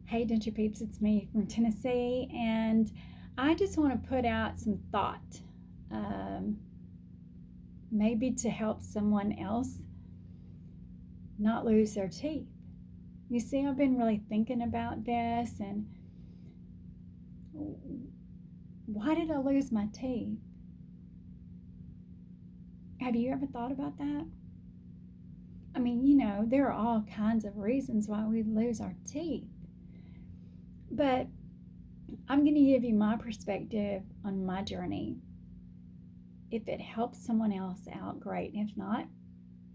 Hey, Denture Peeps, it's me from Tennessee, and I just want to put out some thought, um, maybe to help someone else not lose their teeth. You see, I've been really thinking about this, and why did I lose my teeth? Have you ever thought about that? I mean, there are all kinds of reasons why we lose our teeth, but I'm going to give you my perspective on my journey. If it helps someone else out, great. If not,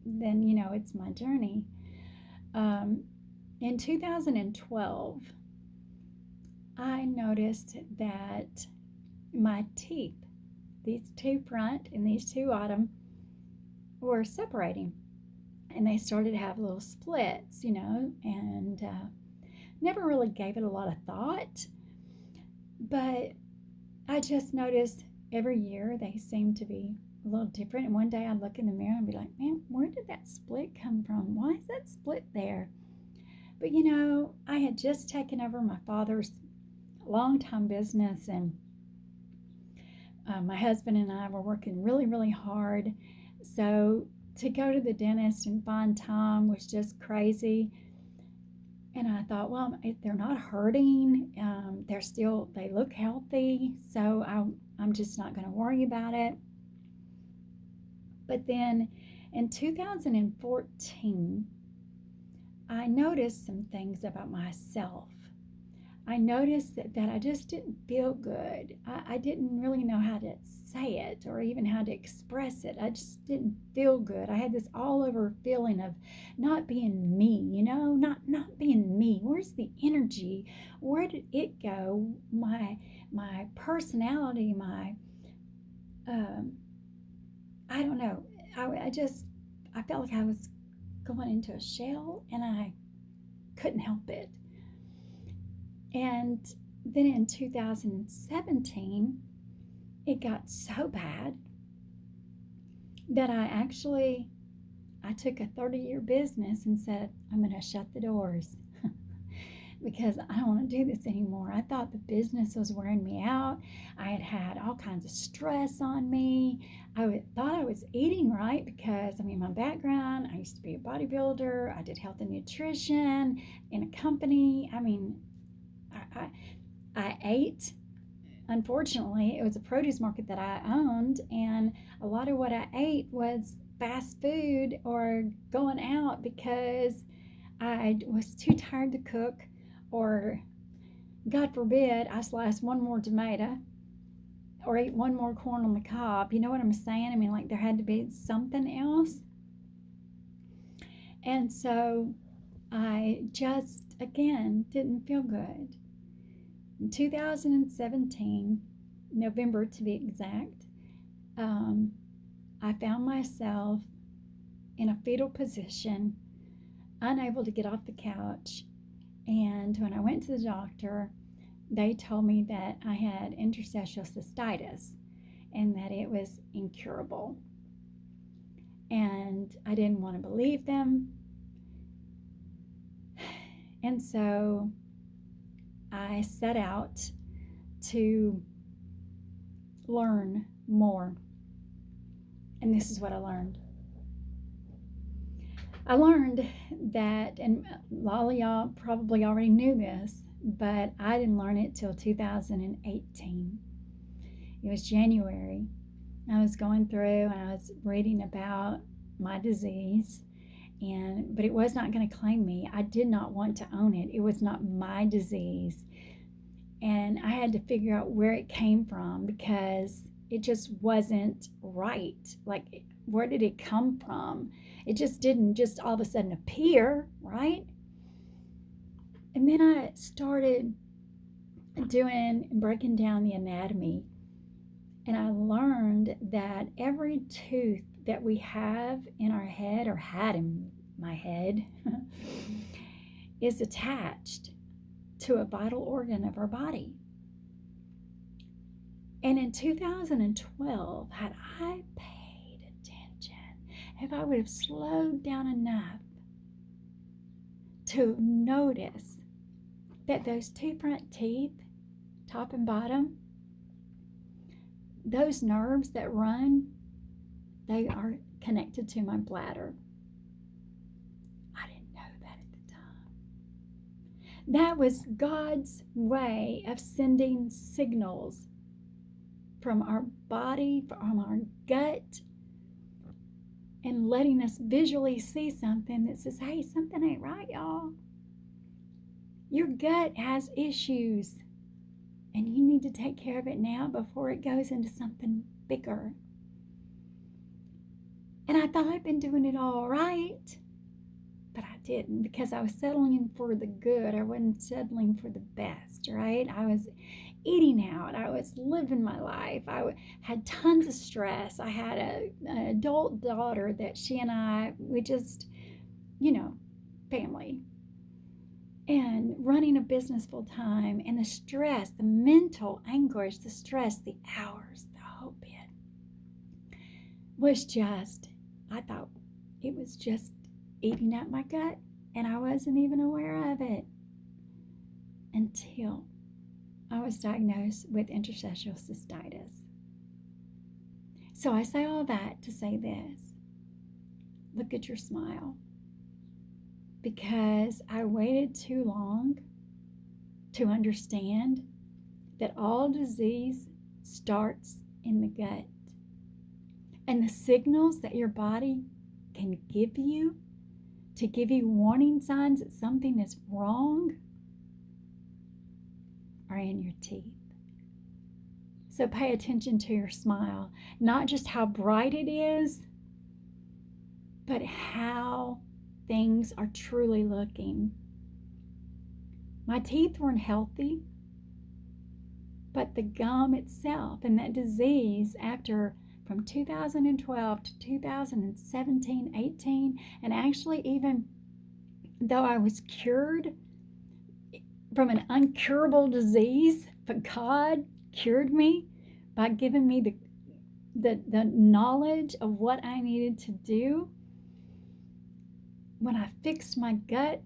then it's my journey. Um, in 2012, I noticed that my teeth, these two front and these two bottom, were separating, and they started to have little splits, and never really gave it a lot of thought, but I just noticed every year they seem to be a little different. And one day I'd look in the mirror and be like, man, where did that split come from? Why is that split there? But I had just taken over my father's longtime business, and my husband and I were working really, really hard. So to go to the dentist and find time was just crazy. And I thought, well, if they're not hurting, they look healthy. So I'm just not going to worry about it. But then in 2014, I noticed some things about myself. I noticed that I just didn't feel good. I didn't really know how to say it or even how to express it. I just didn't feel good. I had this all over feeling of not being me, not being me. Where's the energy? Where did it go? My personality, I don't know. I felt like I was going into a shell, and I couldn't help it. And then in 2017, it got so bad that I took a 30-year business and said, I'm going to shut the doors because I don't want to do this anymore. I thought the business was wearing me out. I had had all kinds of stress on me. Thought I was eating right because, my background, I used to be a bodybuilder. I did health and nutrition in a company. I ate. Unfortunately, it was a produce market that I owned, and a lot of what I ate was fast food or going out because I was too tired to cook, or God forbid, I sliced one more tomato or ate one more corn on the cob. You know what I'm saying? Like there had to be something else. And so I just, again, didn't feel good. In 2017, November to be exact, I found myself in a fetal position, unable to get off the couch. And when I went to the doctor, they told me that I had interstitial cystitis and that it was incurable. And I didn't want to believe them. And so I set out to learn more. And this is what I learned. I learned that, and a lot of y'all probably already knew this, but I didn't learn it till 2018. It was January. I was going through and I was reading about my disease, but it was not going to claim me. I did not want to own it. It was not my disease. And I had to figure out where it came from because it just wasn't right. Like, where did it come from? It just didn't just all of a sudden appear, right? And then I started breaking down the anatomy, and I learned that every tooth that we have in our head, or had in my head, is attached to a vital organ of our body. And in 2012, had I paid attention, if I would have slowed down enough to notice that those two front teeth, top and bottom, those nerves that run, they are connected to my bladder. I didn't know that at the time. That was God's way of sending signals from our body, from our gut, and letting us visually see something that says, hey, something ain't right, y'all. Your gut has issues, and you need to take care of it now before it goes into something bigger. And I thought I'd been doing it all right, but I didn't, because I was settling for the good. I wasn't settling for the best, right? I was eating out. I was living my life. I had tons of stress. I had an adult daughter that she and I, we just, family. And running a business full time, and the stress, the mental anguish, the stress, the hours, the whole bit was just, I thought it was just eating at my gut, and I wasn't even aware of it until I was diagnosed with interstitial cystitis. So I say all that to say this: look at your smile. Because I waited too long to understand that all disease starts in the gut. And the signals that your body can give you to give you warning signs that something is wrong are in your teeth. So pay attention to your smile, not just how bright it is, but how things are truly looking. My teeth weren't healthy, but the gum itself and that disease from 2012 to 2017, 18, and actually even though I was cured from an uncurable disease, but God cured me by giving me the knowledge of what I needed to do. When I fixed my gut,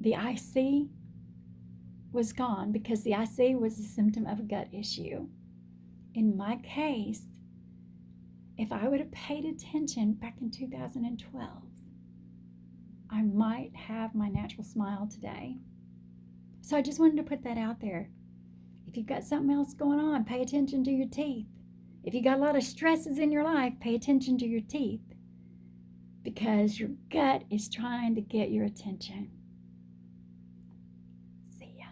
the IC was gone, because the IC was a symptom of a gut issue. In my case, if I would have paid attention back in 2012, I might have my natural smile today. So I just wanted to put that out there. If you've got something else going on, pay attention to your teeth. If you got a lot of stresses in your life, pay attention to your teeth, because your gut is trying to get your attention. See ya.